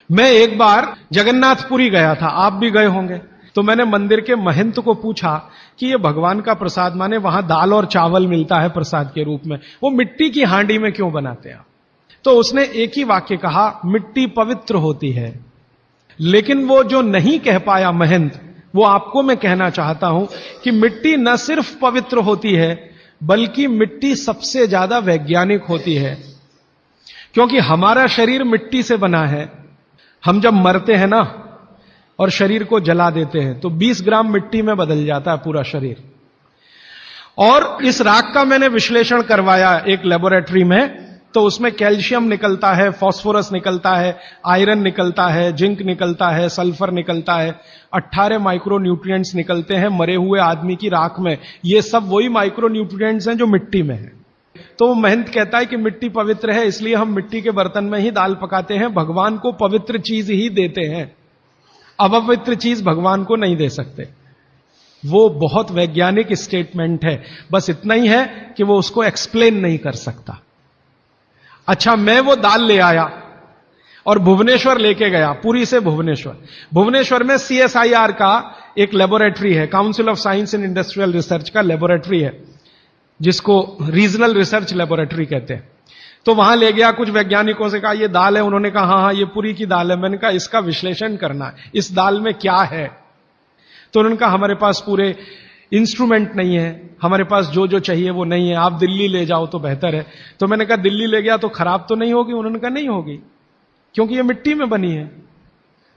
मैं एक बार जगन्नाथपुरी गया था, आप भी गए होंगे। तो मैंने मंदिर के महंत को पूछा कि ये भगवान का प्रसाद, माने वहां दाल और चावल मिलता है प्रसाद के रूप में, वो मिट्टी की हांडी में क्यों बनाते हैं? तो उसने एक ही वाक्य कहा, मिट्टी पवित्र होती है। लेकिन वो जो नहीं कह पाया महंत, वो आपको मैं कहना चाहता हूं कि मिट्टी न सिर्फ पवित्र होती है, बल्कि मिट्टी सबसे ज्यादा वैज्ञानिक होती है। क्योंकि हमारा शरीर मिट्टी से बना है। हम जब मरते हैं ना और शरीर को जला देते हैं तो 20 ग्राम मिट्टी में बदल जाता है पूरा शरीर। और इस राख का मैंने विश्लेषण करवाया एक लेबोरेटरी में, तो उसमें कैल्शियम निकलता है, फास्फोरस निकलता है, आयरन निकलता है, जिंक निकलता है, सल्फर निकलता है, 18 माइक्रो न्यूट्रिएंट्स निकलते हैं मरे हुए आदमी की राख में। ये सब वही माइक्रो न्यूट्रिएंट्स हैं जो मिट्टी में है। तो महंत कहता है कि मिट्टी पवित्र है, इसलिए हम मिट्टी के बर्तन में ही दाल पकाते हैं, भगवान को पवित्र चीज ही देते हैं, अपवित्र चीज भगवान को नहीं दे सकते। वो बहुत वैज्ञानिक स्टेटमेंट है, बस इतना ही है कि वो उसको एक्सप्लेन नहीं कर सकता। अच्छा, मैं वो दाल ले आया और भुवनेश्वर लेके गया, पुरी से भुवनेश्वर। भुवनेश्वर में CSIR का एक लेबोरेटरी है, council of science and industrial research का लेबोरेटरी है, जिसको रीजनल रिसर्च लेबोरेटरी कहते हैं। तो वहां ले गया, कुछ वैज्ञानिकों से कहा ये दाल है, उन्होंने कहा हाँ हाँ ये पुरी की दाल है। मैंने कहा इसका विश्लेषण करना है, इस दाल में क्या है? तो उन्होंने कहा हमारे पास पूरे इंस्ट्रूमेंट नहीं है, हमारे पास जो जो चाहिए वो नहीं है, आप दिल्ली ले जाओ तो बेहतर है। तो मैंने कहा दिल्ली ले गया तो खराब तो नहीं होगी? उन्होंने कहा नहीं होगी, क्योंकि ये मिट्टी में बनी है।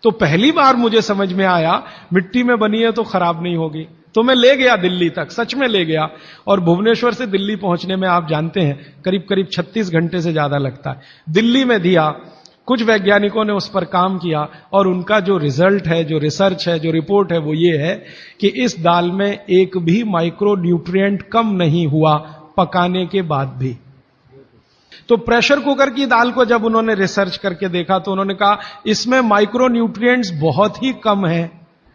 तो पहली बार मुझे समझ में आया मिट्टी में बनी है तो खराब नहीं होगी। तो मैं ले गया दिल्ली तक, सच में ले गया। और भुवनेश्वर से दिल्ली पहुंचने में आप जानते हैं करीब करीब 36 घंटे से ज्यादा लगता है। दिल्ली में दिया, कुछ वैज्ञानिकों ने उस पर काम किया और उनका जो रिजल्ट है, जो रिसर्च है, जो रिपोर्ट है, वो ये है कि इस दाल में एक भी माइक्रो न्यूट्रिएंट कम नहीं हुआ पकाने के बाद भी। तो प्रेशर कुकर की दाल को जब उन्होंने रिसर्च करके देखा तो उन्होंने कहा इसमें माइक्रो न्यूट्रिएंट्स बहुत ही कम है।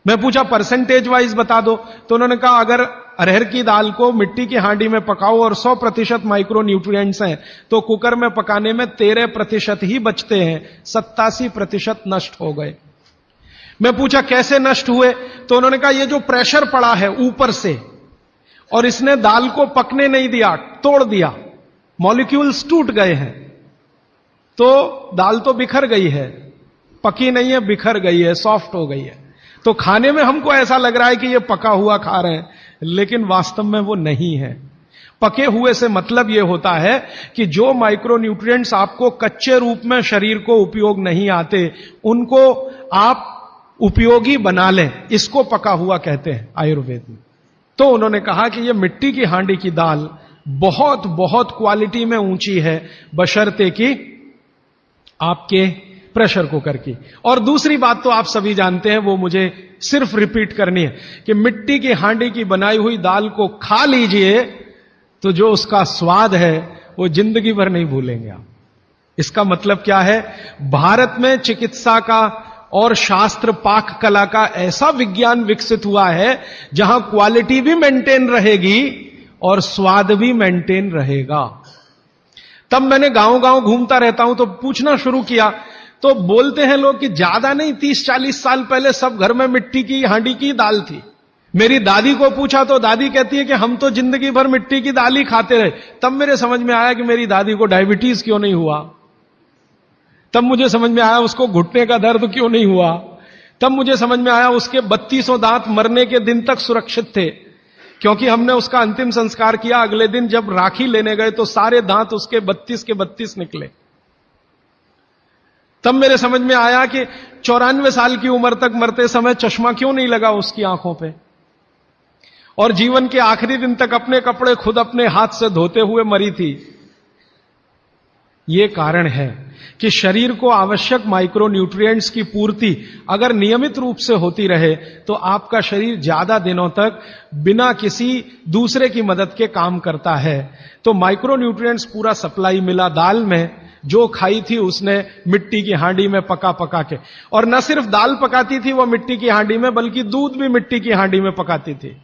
मैं पूछा परसेंटेज वाइज बता दो, तो उन्होंने कहा अगर अरहर की दाल को मिट्टी की हांडी में पकाओ और 100% माइक्रो न्यूट्रिएंट्स हैं, तो कुकर में पकाने में 13% ही बचते हैं, 87% नष्ट हो गए। मैं पूछा कैसे नष्ट हुए, तो उन्होंने कहा ये जो प्रेशर पड़ा है ऊपर से और इसने दाल को पकने नहीं दिया, तोड़ दिया, मॉलिक्यूल्स टूट गए हैं, तो दाल तो बिखर गई है, पकी नहीं है, बिखर गई है, सॉफ्ट हो गई है। तो खाने में हमको ऐसा लग रहा है कि ये पका हुआ खा रहे हैं, लेकिन वास्तव में वो नहीं है। पके हुए से मतलब ये होता है कि जो माइक्रो न्यूट्रिएंट्स आपको कच्चे रूप में शरीर को उपयोग नहीं आते, उनको आप उपयोगी बना लें, इसको पका हुआ कहते हैं आयुर्वेद में। तो उन्होंने कहा कि ये मिट्टी की हांडी की दाल बहुत बहुत क्वालिटी में ऊंची है, बशर्ते कि आपके प्रेशर कुकर की। और दूसरी बात तो आप सभी जानते हैं, वो मुझे सिर्फ रिपीट करनी है कि मिट्टी की हांडी की बनाई हुई दाल को खा लीजिए तो जो उसका स्वाद है वो जिंदगी भर नहीं भूलेंगे आप। इसका मतलब क्या है? भारत में चिकित्सा का और शास्त्र पाक कला का ऐसा विज्ञान विकसित हुआ है जहां क्वालिटी भी मेंटेन रहेगी और स्वाद भी मेंटेन रहेगा। तब मैंने गांव गांव घूमता रहता हूं तो पूछना शुरू किया, तो बोलते हैं लोग कि ज्यादा नहीं, 30-40 साल पहले सब घर में मिट्टी की हांडी की दाल थी। मेरी दादी को पूछा तो दादी कहती है कि हम तो जिंदगी भर मिट्टी की दाल ही खाते रहे। तब मेरे समझ में आया कि मेरी दादी को डायबिटीज क्यों नहीं हुआ, तब मुझे समझ में आया उसको घुटने का दर्द क्यों नहीं हुआ, तब मुझे समझ में आया उसके 3200 दांत मरने के दिन तक सुरक्षित थे, क्योंकि हमने उसका अंतिम संस्कार किया। अगले दिन जब राखी लेने गए तो सारे दांत उसके 32 के 32 निकले। तब मेरे समझ में आया कि 94 साल की उम्र तक मरते समय चश्मा क्यों नहीं लगा उसकी आंखों पे, और जीवन के आखिरी दिन तक अपने कपड़े खुद अपने हाथ से धोते हुए मरी थी। यह कारण है कि शरीर को आवश्यक माइक्रो न्यूट्रिएंट्स की पूर्ति अगर नियमित रूप से होती रहे तो आपका शरीर ज्यादा दिनों तक बिना किसी दूसरे की मदद के काम करता है। तो माइक्रो न्यूट्रिएंट्स पूरा सप्लाई मिला दाल में, जो खाई थी उसने मिट्टी की हांडी में पका पका के। और न सिर्फ दाल पकाती थी वो मिट्टी की हांडी में, बल्कि दूध भी मिट्टी की हांडी में पकाती थी।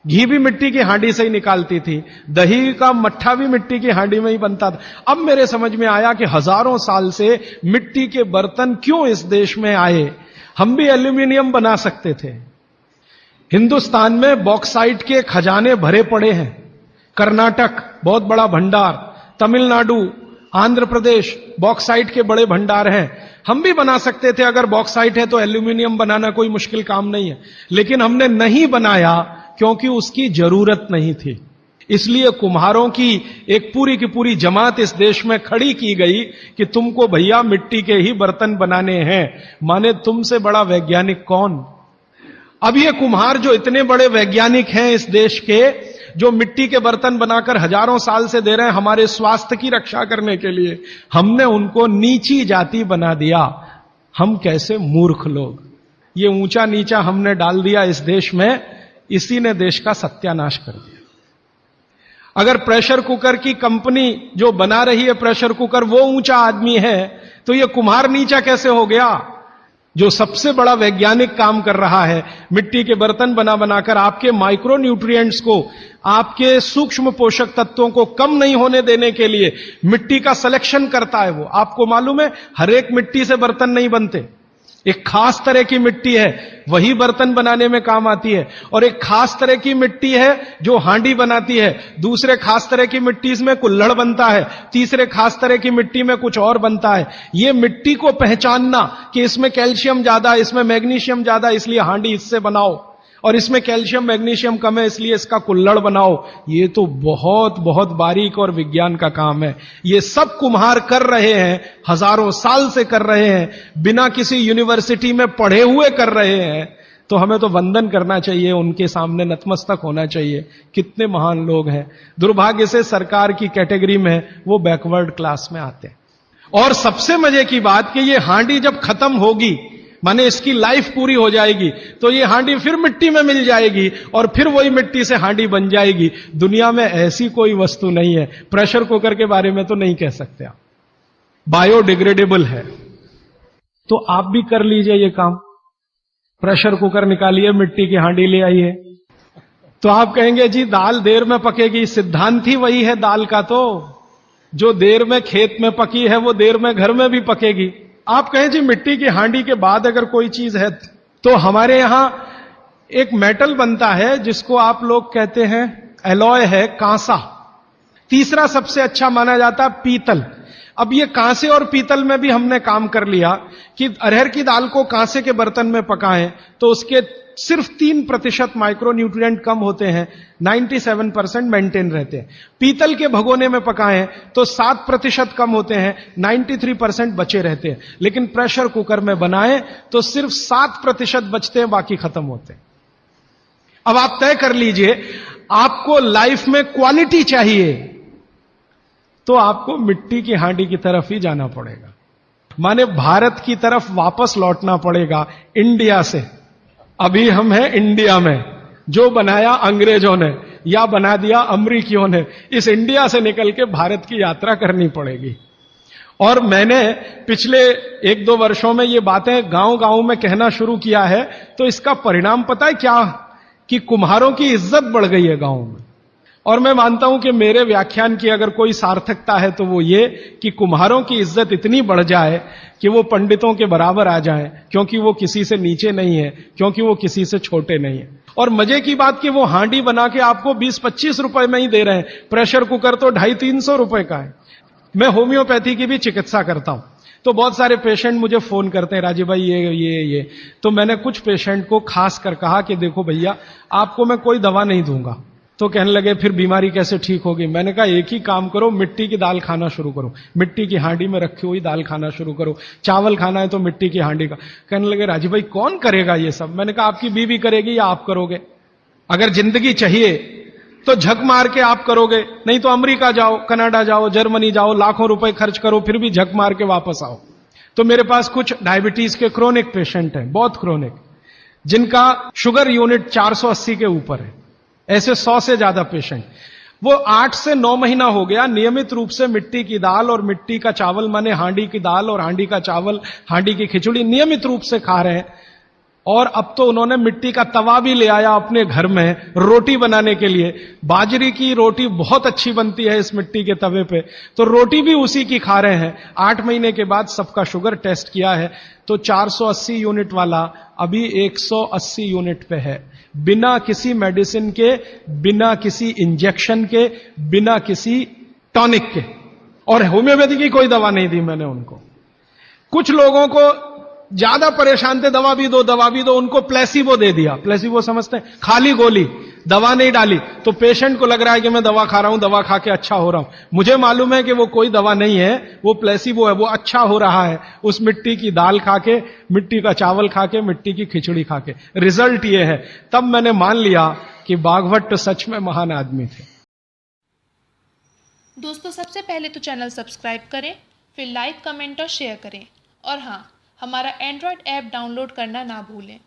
घी भी मिट्टी की हांडी से ही निकालती थी, दही का मट्ठा भी मिट्टी की हांडी में ही बनता था। अब मेरे समझ में आया कि हजारों साल से मिट्टी के बर्तन क्यों इस देश में आए। हम भी एल्यूमिनियम बना सकते थे। हिंदुस्तान में बॉक्साइट के खजाने भरे पड़े हैं। कर्नाटक बहुत बड़ा भंडार, तमिलनाडु, आंध्र प्रदेश बॉक्साइट के बड़े भंडार हैं। हम भी बना सकते थे, अगर बॉक्साइट है तो एल्यूमिनियम बनाना कोई मुश्किल काम नहीं है, लेकिन हमने नहीं बनाया क्योंकि उसकी जरूरत नहीं थी। इसलिए कुम्हारों की एक पूरी की पूरी जमात इस देश में खड़ी की गई कि तुमको भैया मिट्टी के ही बर्तन बनाने हैं। माने तुमसे बड़ा वैज्ञानिक कौन। अब ये कुम्हार जो इतने बड़े वैज्ञानिक हैं इस देश के, जो मिट्टी के बर्तन बनाकर हजारों साल से दे रहे हैं हमारे स्वास्थ्य की रक्षा करने के लिए, हमने उनको नीची जाति बना दिया। हम कैसे मूर्ख लोग, ये ऊंचा नीचा हमने डाल दिया इस देश में, इसी ने देश का सत्यानाश कर दिया। अगर प्रेशर कुकर की कंपनी जो बना रही है प्रेशर कुकर वो ऊंचा आदमी है, तो ये कुम्हार नीचा कैसे हो गया। जो सबसे बड़ा वैज्ञानिक काम कर रहा है, मिट्टी के बर्तन बना बनाकर आपके माइक्रो न्यूट्रिएंट्स को, आपके सूक्ष्म पोषक तत्वों को कम नहीं होने देने के लिए मिट्टी का सिलेक्शन करता है। वो आपको मालूम है, हर एक मिट्टी से बर्तन नहीं बनते। एक खास तरह की मिट्टी है वही बर्तन बनाने में काम आती है, और एक खास तरह की मिट्टी है जो हांडी बनाती है, दूसरे खास तरह की मिट्टी में कुल्हड़ बनता है, तीसरे खास तरह की मिट्टी में कुछ और बनता है। ये मिट्टी को पहचानना कि इसमें कैल्शियम ज्यादा, इसमें मैग्नीशियम ज्यादा, इसलिए हांडी इससे बनाओ, और इसमें कैल्शियम मैग्नीशियम कम है इसलिए इसका कुल्हड़ बनाओ, ये तो बहुत बहुत बारीक और विज्ञान का काम है। ये सब कुम्हार कर रहे हैं, हजारों साल से कर रहे हैं, बिना किसी यूनिवर्सिटी में पढ़े हुए कर रहे हैं। तो हमें तो वंदन करना चाहिए, उनके सामने नतमस्तक होना चाहिए। कितने महान लोग हैं। दुर्भाग्य से सरकार की कैटेगरी में वो बैकवर्ड क्लास में आते हैं। और सबसे मजे की बात कि ये हांडी जब खत्म होगी, माने इसकी लाइफ पूरी हो जाएगी, तो ये हांडी फिर मिट्टी में मिल जाएगी और फिर वही मिट्टी से हांडी बन जाएगी। दुनिया में ऐसी कोई वस्तु नहीं है। प्रेशर कुकर के बारे में तो नहीं कह सकते आप, बायोडिग्रेडेबल है। तो आप भी कर लीजिए ये काम, प्रेशर कुकर निकालिए, मिट्टी की हांडी ले आइए। तो आप कहेंगे जी दाल देर में पकेगी, सिद्धांत ही वही है दाल का, तो जो देर में खेत में पकी है वो देर में घर में भी पकेगी। आप कहें जी मिट्टी की हांडी के बाद अगर कोई चीज है, तो हमारे यहां एक मेटल बनता है जिसको आप लोग कहते हैं एलॉय है, कांसा। तीसरा सबसे अच्छा माना जाता है पीतल। अब ये कांसे और पीतल में भी हमने काम कर लिया कि अरहर की दाल को कांसे के बर्तन में पकाएं तो उसके सिर्फ 3% माइक्रो न्यूट्रिएंट कम होते हैं, 97% मेंटेन रहते हैं। पीतल के भगोने में पकाएं तो 7% कम होते हैं, 93% बचे रहते हैं। लेकिन प्रेशर कुकर में बनाएं तो सिर्फ 7% बचते हैं, बाकी खत्म होते हैं। अब आप तय कर लीजिए, आपको लाइफ में क्वालिटी चाहिए तो आपको मिट्टी की हांडी की तरफ ही जाना पड़ेगा। माने भारत की तरफ वापस लौटना पड़ेगा, इंडिया से। अभी हम हैं इंडिया में, जो बनाया अंग्रेजों ने या बना दिया अमरीकियों ने। इस इंडिया से निकल के भारत की यात्रा करनी पड़ेगी। और मैंने पिछले 1-2 वर्षों में ये बातें गांव गांव में कहना शुरू किया है, तो इसका परिणाम पता है क्या, कि कुम्हारों की इज्जत बढ़ गई है गांव में। और मैं मानता हूं कि मेरे व्याख्यान की अगर कोई सार्थकता है तो वो ये कि कुम्हारों की इज्जत इतनी बढ़ जाए कि वो पंडितों के बराबर आ जाएं, क्योंकि वो किसी से नीचे नहीं है, क्योंकि वो किसी से छोटे नहीं है। और मजे की बात कि वो हांडी बना के आपको 20-25 रुपए में ही दे रहे हैं, प्रेशर कुकर तो 250-300 रुपए का है। मैं होम्योपैथी की भी चिकित्सा करता हूं, तो बहुत सारे पेशेंट मुझे फोन करते हैं, राजीव भाई ये। तो मैंने कुछ पेशेंट को खास कर कहा कि देखो भैया, आपको मैं कोई दवा नहीं दूंगा। तो कहने लगे फिर बीमारी कैसे ठीक होगी। मैंने कहा एक ही काम करो, मिट्टी की दाल खाना शुरू करो, मिट्टी की हांडी में रखी हुई दाल खाना शुरू करो। चावल खाना है तो मिट्टी की हांडी का। कहने लगे राजीव भाई कौन करेगा ये सब। मैंने कहा आपकी बीवी करेगी या आप करोगे। अगर जिंदगी चाहिए तो झक मार के आप करोगे, नहीं तो अमेरिका जाओ, कनाडा जाओ, जर्मनी जाओ, लाखों रुपए खर्च करो, फिर भी झक मार के वापस आओ। तो मेरे पास कुछ डायबिटीज के क्रोनिक पेशेंट हैं, बहुत क्रोनिक, जिनका शुगर यूनिट 480 के ऊपर है। ऐसे 100 से ज्यादा पेशेंट, वो 8 से 9 महीना हो गया नियमित रूप से मिट्टी की दाल और मिट्टी का चावल, माने हांडी की दाल और हांडी का चावल, हांडी की खिचड़ी नियमित रूप से खा रहे हैं। और अब तो उन्होंने मिट्टी का तवा भी ले आया अपने घर में रोटी बनाने के लिए। बाजरे की रोटी बहुत अच्छी बनती है इस मिट्टी के तवे पे, तो रोटी भी उसी की खा रहे हैं। 8 महीने के बाद सबका शुगर टेस्ट किया है तो 480 यूनिट वाला अभी 180 यूनिट पे है, बिना किसी मेडिसिन के, बिना किसी इंजेक्शन के, बिना किसी टॉनिक के। और होम्योपैथी की कोई दवा नहीं दी मैंने उनको। कुछ लोगों को ज्यादा परेशान थे, दवा भी दो दवा भी दो, उनको प्लेसिबो दे दिया। प्लेसिबो समझते हैं, खाली गोली, दवा नहीं डाली। तो पेशेंट को लग रहा है कि मैं दवा खा रहा हूं, दवा खा के अच्छा हो रहा हूं। मुझे मालूम है कि वो कोई दवा नहीं है, वो प्लेसिबो है, वो अच्छा हो रहा है उस मिट्टी की दाल खा के, मिट्टी का चावल खा के, मिट्टी की खिचड़ी खा के। रिजल्ट ये है। तब मैंने मान लिया कि बागभट्ट सच में महान आदमी थे। दोस्तों, सबसे पहले तो चैनल सब्सक्राइब करें, फिर लाइक, कमेंट और शेयर करें। और हाँ, हमारा एंड्रॉयड ऐप डाउनलोड करना ना भूलें।